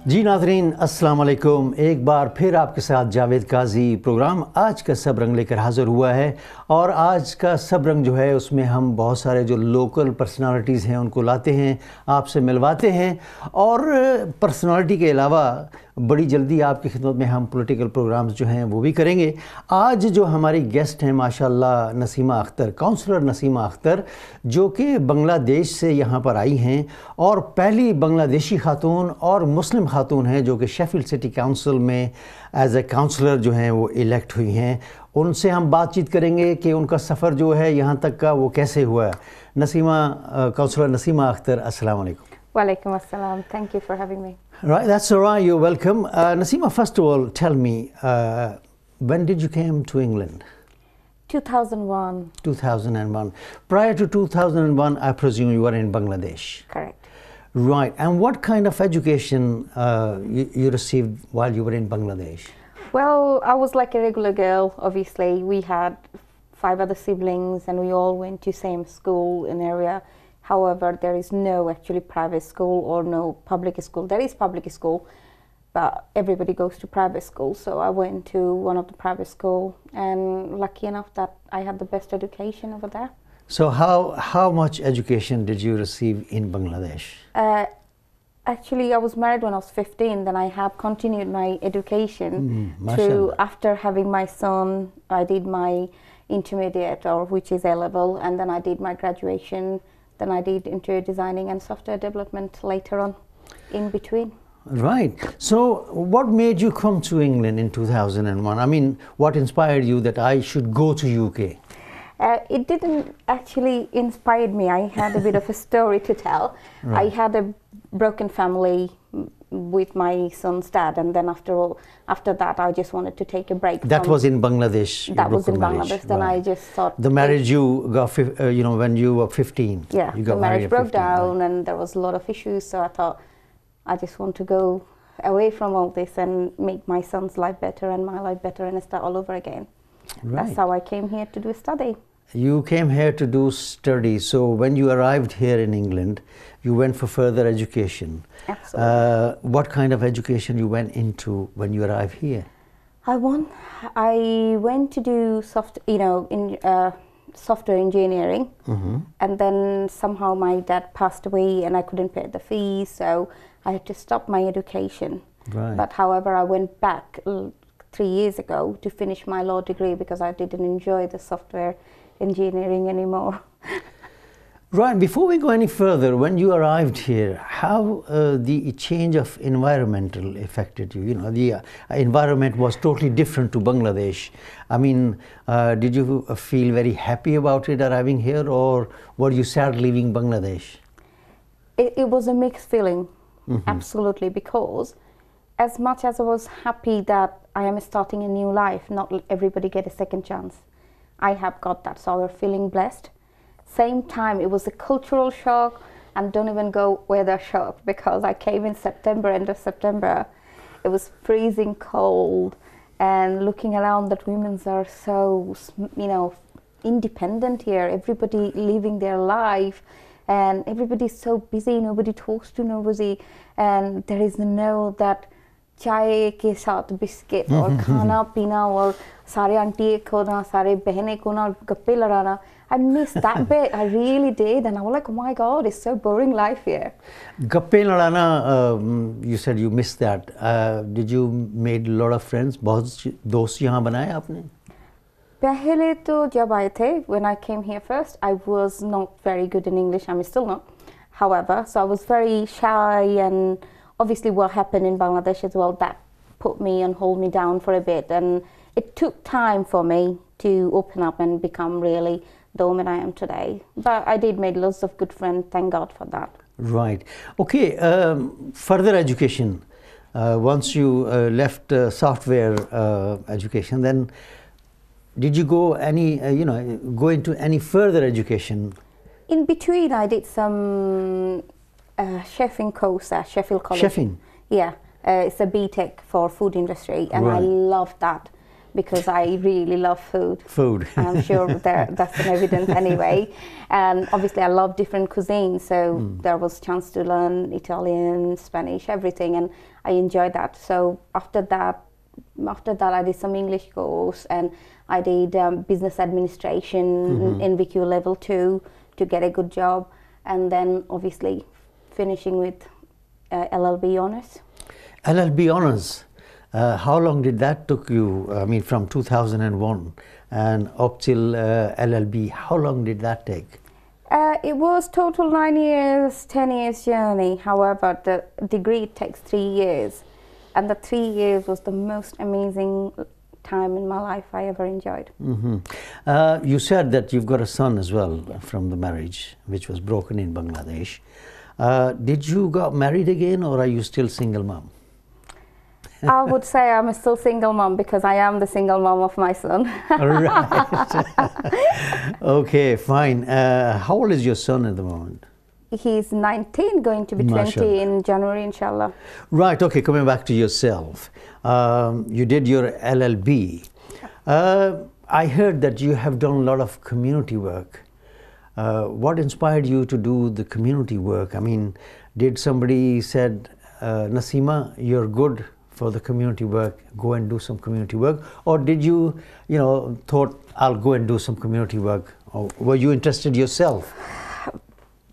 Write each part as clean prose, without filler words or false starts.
जी नाज़रीन अस्सलाम वालेकुम। एक बार फिर आपके साथ जावेद काजी प्रोग्राम आज का सबरंग लेकर हाज़िर हुआ है। और आज का सबरंग जो है उसमें हम बहुत सारे जो लोकल पर्सनालिटीज़ हैं उनको लाते हैं, आपसे मिलवाते हैं। और पर्सनालिटी के अलावा बड़ी जल्दी आपकी खिदमत में हम पॉलिटिकल प्रोग्राम्स जो हैं वो भी करेंगे। आज जो हमारी गेस्ट हैं माशाल्लाह नसीमा अख्तर, काउंसलर नसीमा अख्तर, जो कि बांग्लादेश से यहाँ पर आई हैं और पहली बांग्लादेशी खातून और मुस्लिम खातून हैं जो कि शेफील्ड सिटी काउंसिल में एज ए काउंसलर जो हैं वो इलेक्ट हुई हैं। उनसे हम बातचीत करेंगे कि उनका सफ़र जो है यहाँ तक का वो कैसे हुआ। नसीमा, काउंसलर नसीमा अख्तर, अस्सलाम वालेकुम। Walaikum assalam. Thank you for having me. Right, that's all right. You're welcome. Nasima, first of all, tell me, when did you came to England? 2001. 2001. Prior to 2001, I presume you were in Bangladesh. Correct. Right. And what kind of education you received while you were in Bangladesh? Well, I was like a regular girl, obviously. We had 5 other siblings and we all went to same school in area. However, there is no actually private school or no public school. There is public school, but everybody goes to private school. So I went to one of the private school, and lucky enough that I had the best education over there. So how much education did you receive in Bangladesh? Actually, I was married when I was 15. Then I have continued my education through after having my son. I did my intermediate, or which is A level, and then I did my graduation. Then I did interior designing and software development later on in between. Right. So what made you come to England in 2001? I mean, what inspired you that I should go to UK? It didn't actually inspire me. I had a bit of a story to tell. Right. I had a broken family with my son's dad, and then after that I just wanted to take a break. That was in Bangladesh? That was in Bangladesh. Then right. I just thought... The marriage you got, when you were 15? Yeah, you got the marriage broke 15, down, right. And there was a lot of issues, so I thought I just want to go away from all this and make my son's life better and my life better and start all over again. Right. That's how I came here to do a study. You came here to do study. So when you arrived here in England, you went for further education. Absolutely. What kind of education you went into when you arrived here? I went to do software engineering, and then somehow my dad passed away and I couldn't pay the fees, so I had to stop my education. Right. But however, I went back 3 years ago to finish my law degree because I didn't enjoy the software engineering anymore. Right. Before we go any further, when you arrived here, how the change of environmental affected you? The environment was totally different to Bangladesh. I mean, did you feel very happy about it arriving here, or were you sad leaving Bangladesh? It was a mixed feeling, absolutely, because as much as I was happy that I am starting a new life, not everybody get a second chance. I have got that, so I was feeling blessed. Same time, it was a cultural shock, and don't even go weather shock, because I came in September, end of September. It was freezing cold, and looking around that women are so, independent here. Everybody living their life, and everybody's so busy. Nobody talks to nobody, and there is no that chai ke saath biscuit or khana pina or sare auntie ko na sare behne ko na gappe ladana. I missed that bit. I really did, and I was like, oh my God, it's so boring life here. Gappe ladana, you said you missed that. Did you made a lot of friends? बहुत दोस्त यहाँ बनाए आपने? पहले तो जब आए थे, when I came here first, I was not very good in English. I'm still not. However, so I was very shy, and obviously what happened in Bangladesh as well, that put me and hold me down for a bit, and it took time for me to open up and become really the woman I am today. But I did make lots of good friends, thank God for that. Right. Okay, further education. Once you left software education, then did you go go into any further education? In between, I did some chefing course at Sheffield College. Chefing? Yeah, it's a BTEC for food industry, and right. I loved that. because I really love food. Food. I'm sure that's an evidence anyway. And obviously I love different cuisines, so there was chance to learn Italian, Spanish, everything, and I enjoyed that. So after that I did some English course, and I did business administration in NVQ level 2 to get a good job, and then obviously finishing with LLB honours. LLB honours. How long did that took you? I mean, from 2001 and up till LLB, how long did that take? It was total 9 years, 10 years journey. However, the degree takes 3 years, and the 3 years was the most amazing time in my life I ever enjoyed. You said that you've got a son as well from the marriage, which was broken in Bangladesh. Did you got married again, or are you still single mom? I would say I'm still single mom because I am the single mom of my son. Right. Okay, fine. How old is your son at the moment? He's 19, going to be 20 in January, inshallah. Right, okay, coming back to yourself. You did your LLB. I heard that you have done a lot of community work. What inspired you to do the community work? I mean, did somebody said, Nasima, you're good for the community work, go and do some community work? Or did you, thought, I'll go and do some community work? Or were you interested yourself?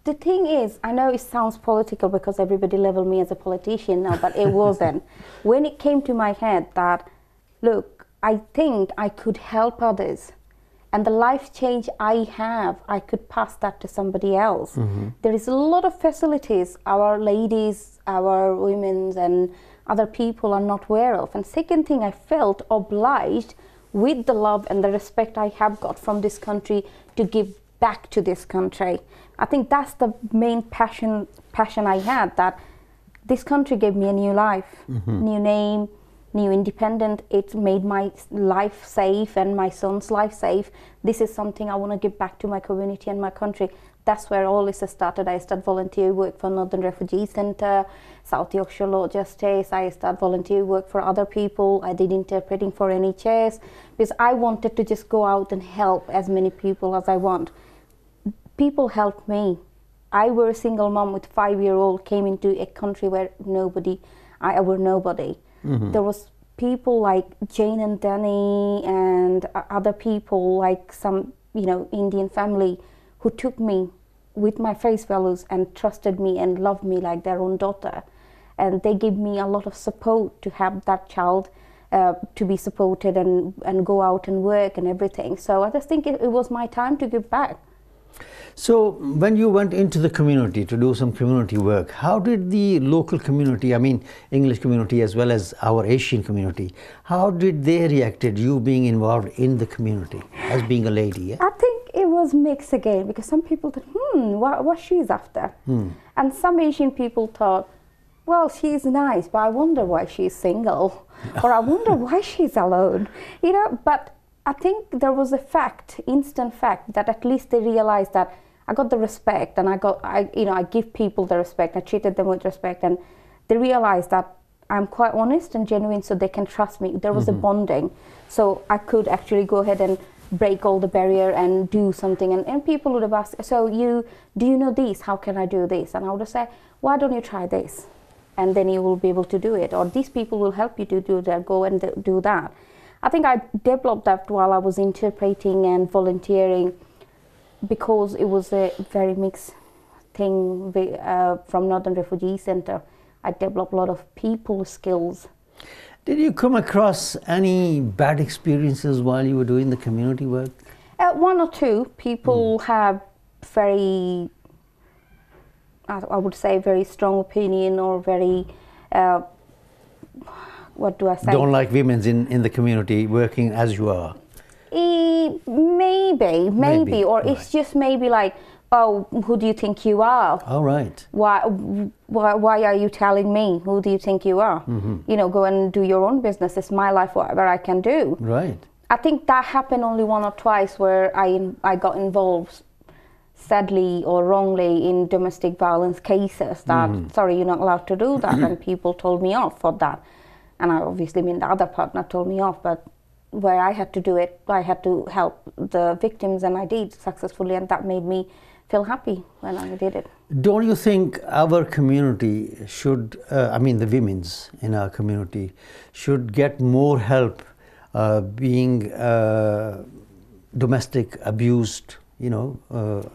The thing is, I know it sounds political because everybody labeled me as a politician now, but it wasn't. When it came to my head that, look, I think I could help others, and the life change I have, I could pass that to somebody else. There is a lot of facilities our ladies, our women and other people are not aware of. And second thing, I felt obliged with the love and the respect I have got from this country to give back to this country. I think that's the main passion I had, that this country gave me a new life, new name, new independent. It made my life safe and my son's life safe. This is something I want to give back to my community and my country. That's where all this started. I started volunteer work for Northern Refugee Centre, South Yorkshire Law Justice. I started volunteer work for other people. I did interpreting for NHS because I wanted to just go out and help as many people as I want. People helped me. I was a single mom with 5-year-old, came into a country where I were nobody. There was people like Jane and Danny and other people like some, Indian family who took me with my face values and trusted me and loved me like their own daughter. And they gave me a lot of support to have that child to be supported and go out and work and everything. So I just think it was my time to give back. So when you went into the community to do some community work, how did the local community, I mean English community as well as our Asian community, how did they reacted you being involved in the community as being a lady? Yeah? I think it was mixed again, because some people thought, what she's after. And some Asian people thought, well, she's nice, but I wonder why she's single. Or I wonder why she's alone. But I think there was a instant fact, that at least they realized that I got the respect, and I give people the respect. I treated them with respect, and they realized that I'm quite honest and genuine, so they can trust me. There was a bonding, so I could actually go ahead and break all the barrier and do something. And people would have asked, so do you know this? How can I do this? And I would have said, why don't you try this? And then you will be able to do it. Or these people will help you to do that. Go and do that. I think I developed that while I was interpreting and volunteering, because it was a very mixed thing from Northern Refugee Centre. I developed a lot of people skills. Did you come across any bad experiences while you were doing the community work? One or two. People have very, I would say, very strong opinion, or very, what do I say? Don't like women in the community working as you are? Maybe. Or right. It's just maybe like, oh, who do you think you are? All right. Why are you telling me? Who do you think you are? Go and do your own business. It's my life, whatever I can do. Right. I think that happened only one or twice where I got involved, sadly or wrongly, in domestic violence cases that, sorry, you're not allowed to do that. And people told me off for that. And I obviously mean the other partner told me off, but where I had to do it. I had to help the victims, and I did successfully, and that made me feel happy when I did it. Don't you think our community should, I mean the women's in our community, should get more help being domestic abused? You know,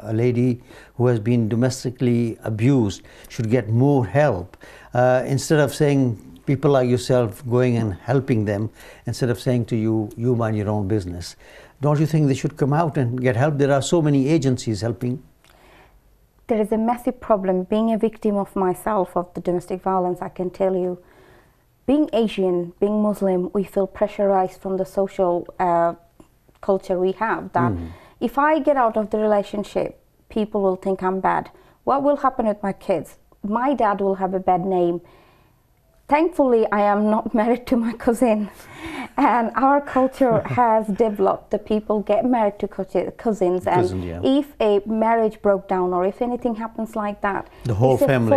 a lady who has been domestically abused should get more help instead of saying, people like yourself going and helping them, instead of saying to you, you mind your own business. Don't you think they should come out and get help? There are so many agencies helping. There is a massive problem. Being a victim of myself, of the domestic violence, I can tell you, being Asian, being Muslim, we feel pressurized from the social culture we have, that if I get out of the relationship, people will think I'm bad. What will happen with my kids? My dad will have a bad name. Thankfully, I am not married to my cousin, and our culture has developed that people get married to cousins, and if a marriage broke down or if anything happens like that, the whole family,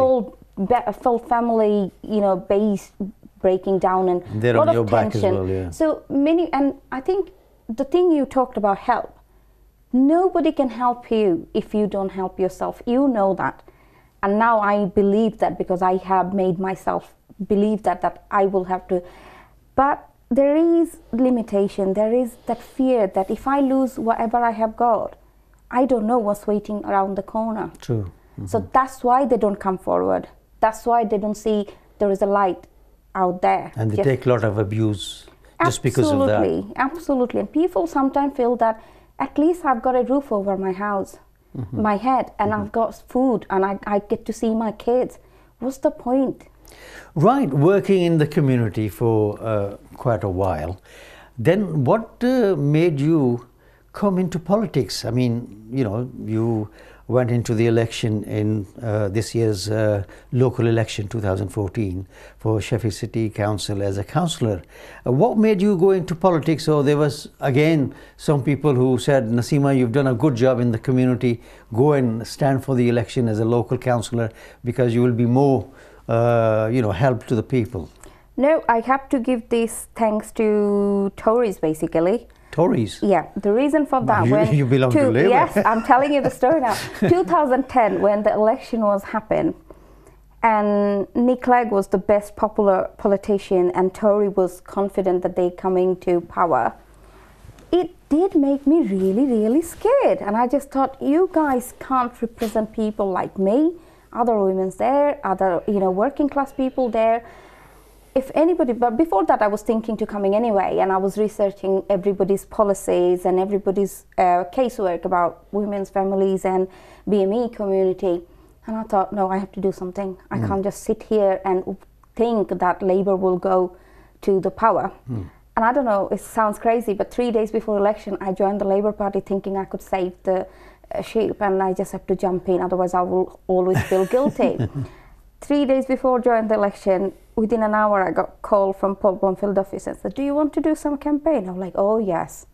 a full family, you know, base breaking down, and they're a lot on your of back tension. as well, yeah. So many, and I think the thing you talked about, help. Nobody can help you if you don't help yourself. You know that, and now I believe that because I have made myself believe that I will have to, but there is limitation. There is that fear that if I lose whatever I have got, I don't know what's waiting around the corner. True. So that's why they don't come forward. That's why they don't see there is a light out there. And they take a lot of abuse just because of that. Absolutely. And people sometimes feel that at least I've got a roof over my house, my head, and I've got food, and I get to see my kids. What's the point? Right, working in the community for quite a while. Then what made you come into politics? I mean, you know, you went into the election in this year's local election 2014 for Sheffield City Council as a councillor. What made you go into politics? Or there was again some people who said, Nasima, you've done a good job in the community, go and stand for the election as a local councillor because you will be more you know, help to the people. No, I have to give this thanks to Tories basically. Tories? Yeah, the reason for that, you belong to Labour. Yes, I'm telling you the story now. 2010, when the election was happening, and Cllr was the best popular politician, and Tory was confident that they coming to power. It did make me really, really scared, and I just thought, you guys can't represent people like me, other women's there, other, you know, working class people there. If anybody, but before that I was thinking to coming anyway, and I was researching everybody's policies and everybody's casework about women's families and BME community, and I thought, no, I have to do something. I can't just sit here and think that Labour will go to the power. And I don't know, it sounds crazy, but 3 days before election I joined the Labour Party thinking I could save the sheep, and I just have to jump in, otherwise I will always feel guilty. 3 days before joining the election, within an hour I got a call from Paul Blomfield office and said, do you want to do some campaign? I'm like, oh yes.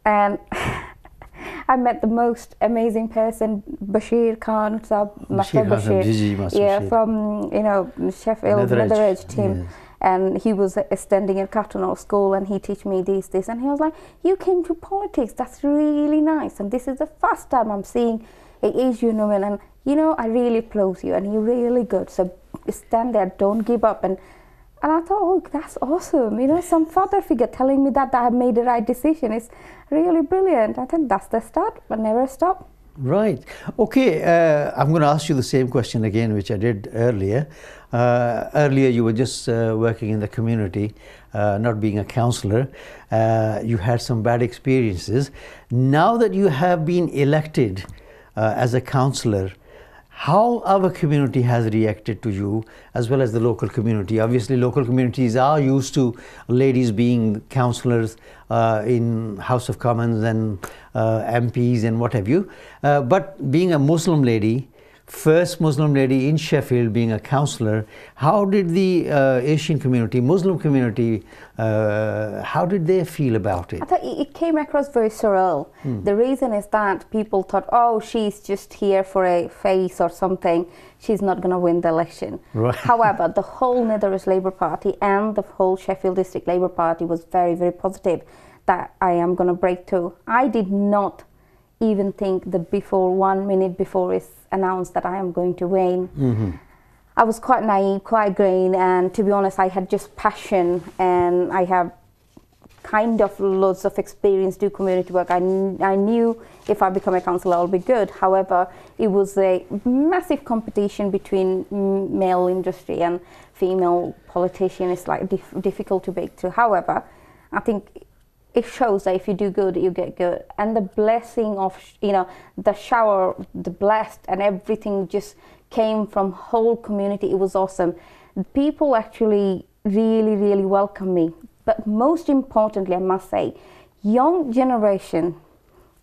And I met the most amazing person, Bashir Khan, Master Bashir, yeah, from, you know, Sheffield Netherage team. Yes. And he was standing at Cattonall School, and he teach me this, and he was like, you came to politics, that's really nice, and this is the first time I'm seeing an Asian woman, and you know, I really applaud you, and you're really good, so stand there, don't give up. And I thought, oh, that's awesome, you know, some father figure telling me that I have made the right decision is really brilliant. I think that's the start, but never stop. Right. Okay, I'm going to ask you the same question again, which I did earlier. Earlier you were just working in the community, not being a councillor. You had some bad experiences. Now that you have been elected as a councillor, how our community has reacted to you, as well as the local community? Obviously local communities are used to ladies being councillors in House of Commons and MPs and what have you, but being a Muslim lady first Muslim lady in Sheffield being a councillor. How did the Asian community, Muslim community, how did they feel about it? I thought it came across very surreal. The reason is that people thought, oh, she's just here for a face or something. She's not going to win the election. Right. However, the whole Netherlands Labour Party and the whole Sheffield District Labour Party was very, very positive that I am going to break through. I did not even think that before 1 minute before it's announced that I am going to win. I was quite naive, quite green, and to be honest, I had just passion, and I have kind of lots of experience do community work. I knew if I become a councillor, I'll be good. However, it was a massive competition between male industry and female politician. It's like difficult to break through. However, I think it shows that if you do good, you get good. And the blessing of, you know, the shower, the blessed and everything just came from whole community. It was awesome. People actually really, really welcomed me. But most importantly, I must say, young generation,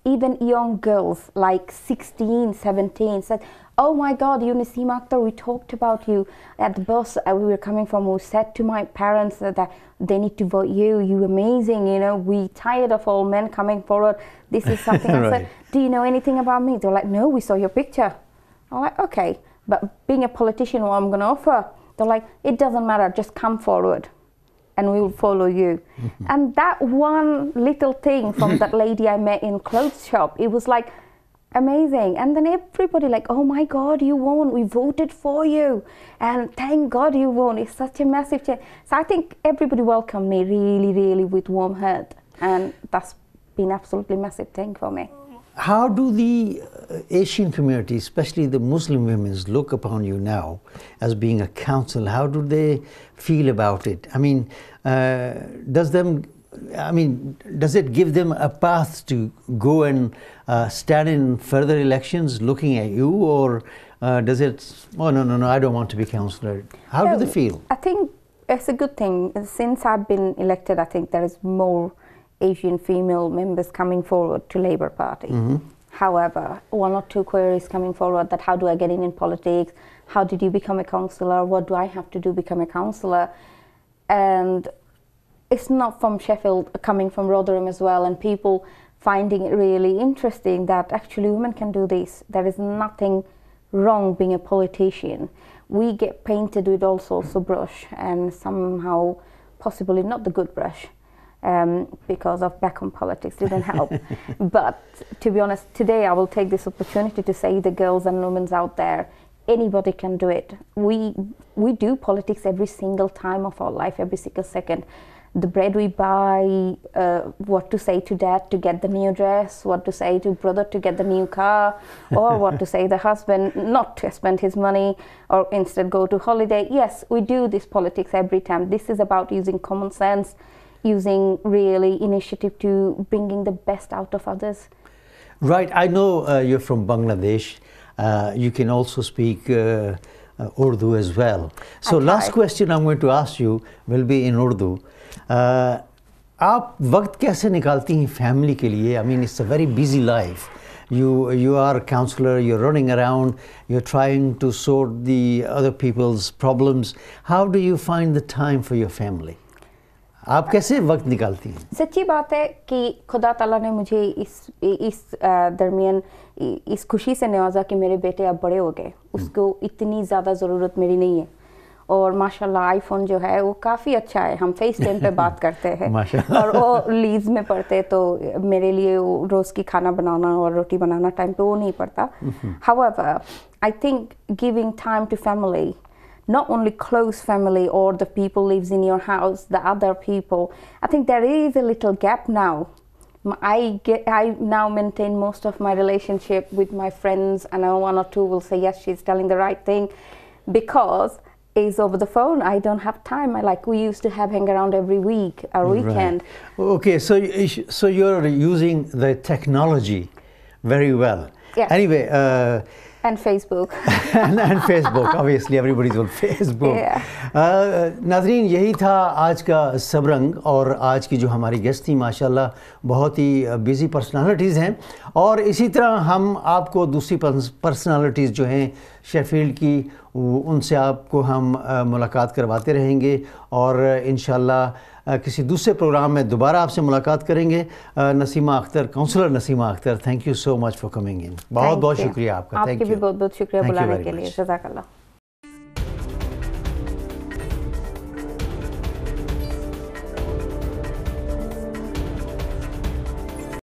even young girls like 16, 17 said, oh my God, you Nasima Akther, we talked about you at the bus we were coming from. We said to my parents that they need to vote you. You're amazing, you know, we tired of all men coming forward. This is something. I said, do you know anything about me? They're like, no, we saw your picture. I'm like, okay, but being a politician, what I'm going to offer? They're like, it doesn't matter, just come forward and we will follow you. And that one little thing from that lady I met in clothes shop, it was like, amazing. And then everybody like, oh my God, you won, we voted for you, and thank God you won. It's such a massive change. So I think everybody welcomed me really, really with warm heart, and that's been absolutely massive thing for me. How do the Asian community, especially the Muslim women, look upon you now as being a council? How do they feel about it? I mean, does it give them a path to go and stand in further elections looking at you, or does it, oh no, I don't want to be councillor? How do they feel? I think it's a good thing. Since I've been elected, I think there is more Asian female members coming forward to Labour Party. However, one or two queries coming forward that how do I get in politics? How did you become a councillor? What do I have to do to become a councillor? And it's not from Sheffield, coming from Rotherham as well, and people finding it really interesting that actually women can do this. There is nothing wrong being a politician. We get painted with all sorts of brush, and somehow possibly not the good brush, because of back on politics didn't help. But to be honest, today I will take this opportunity to say the girls and women out there, anybody can do it. We do politics every single time of our life, every single second. The bread we buy, what to say to dad to get the new dress, what to say to brother to get the new car, or what to say the husband not to spend his money or instead go to holiday. Yes, we do this politics every time. This is about using common sense, using really initiative to bringing the best out of others. Right, I know you're from Bangladesh. You can also speak Urdu as well. So last question I'm going to ask you will be in Urdu. आप वक्त कैसे निकालती हैं family के लिए? I mean, it's a very busy life. You are a councillor, you're running around, you're trying to sort the other people's problems. How do you find the time for your family? आप कैसे वक्त निकालती हैं? सच्ची बात है कि खुदा ताला ने मुझे इस दरमियान इस खुशी से नवाजा कि मेरे बेटे अब बड़े हो गए, उसको इतनी ज़्यादा ज़रूरत मेरी नहीं है, और माशाल्लाह आईफोन जो है वो काफ़ी अच्छा है, हम फेस टाइम पे बात करते हैं और वो लीज में पढ़ते तो मेरे लिए वो रोज़ की खाना बनाना और रोटी बनाना टाइम पे वो नहीं पड़ता. However, I think giving time to family, not only close family or the people lives in your house, the other people, I think there is a little gap now. I now maintain most of my relationship with my friends, and one or two will say yes, she's telling the right thing, because it's over the phone. I don't have time. We used to hang around every week or weekend. Right. Okay, so you're using the technology very well. Yes. Anyway, And Facebook. and Facebook, obviously everybody's on Facebook. नाज़रीन, यही था आज का सबरंग, और आज की जो हमारी गेस्ट थी माशाल्लाह बहुत ही बिज़ी पर्सनालिटीज़ हैं, और इसी तरह हम आपको दूसरी पर्सनालिटीज़ जो हैं शेफील्ड की, उनसे आपको हम मुलाकात करवाते रहेंगे, और इंशाल्लाह किसी दूसरे प्रोग्राम में दोबारा आपसे मुलाकात करेंगे। Naseema Akhtar, counsellor Naseema Akhtar, thank you so much for coming in. बहुत बहुत शुक्रिया आपका। आपके भी बहुत बहुत शुक्रिया बुलाने के लिए। जज़ाकल्लाह।